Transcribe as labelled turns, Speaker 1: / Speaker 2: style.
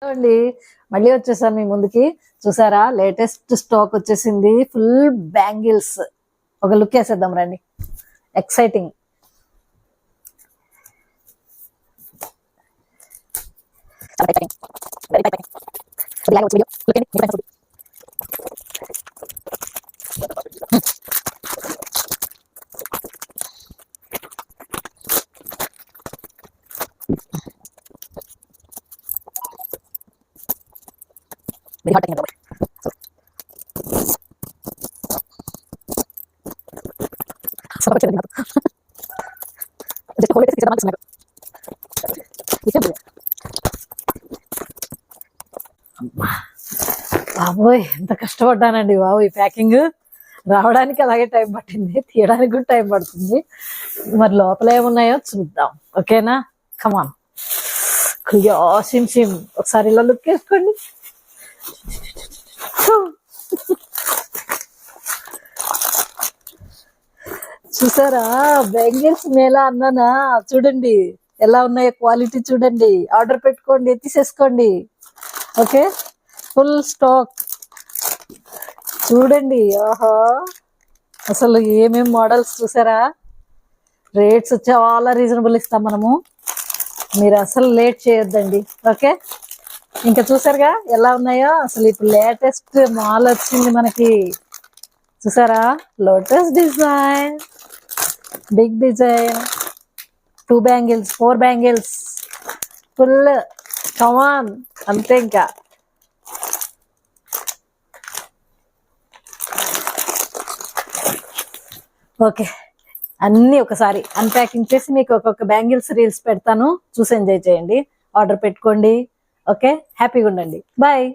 Speaker 1: అండి మళ్ళీ వచ్చేసాను మీ ముందుకి. చూసారా, లేటెస్ట్ స్టాక్ వచ్చేసింది. Full bangles. ఒక లుక్ వేసేద్దాం రండి. ఎక్సైటింగ్. బాబోయ్, ఎంత కష్టపడ్డానండి బాబు. ఈ ప్యాకింగ్ రావడానికి అలాగే టైం పట్టింది, తీయడానికి కూడా టైం పడుతుంది. మరి లోపల ఏమున్నాయో చూద్దాం. ఓకేనా? కమాన్. సిమ్ సిమ్ ఒకసారి ఇలా లుక్ వేసుకోండి. చూసారా, బ్యాంగిల్స్ మేళా అన్నానా? చూడండి ఎలా ఉన్నాయో, క్వాలిటీ చూడండి. ఆర్డర్ పెట్టుకోండి, తీసేసుకోండి. ఓకే, ఫుల్ స్టాక్ చూడండి. ఆహా, అసలు ఏమేం మోడల్స్ చూసారా? రేట్స్ చాలా రీజనబుల్ ఇస్తాం మనము. మీరు అసలు లేట్ చేయొద్దండి. ఓకే, ఇంకా చూసారుగా ఎలా ఉన్నాయో. అసలు ఇప్పుడు లేటెస్ట్ మాల్ వచ్చింది మనకి. చూసారా, lotus design, big design, 2 bangles, 4 bangles, full. Come on, అంతే. ఇంకా ఓకే, అన్ని ఒకసారి అన్ప్యాకింగ్ చేసి మీకు ఒక్కొక్క బ్యాంగిల్స్ రీల్స్ పెడతాను, చూసి ఎంజాయ్ చేయండి. ఆర్డర్ పెట్టుకోండి. ఓకే, హ్యాపీగా ఉండండి. బాయ్.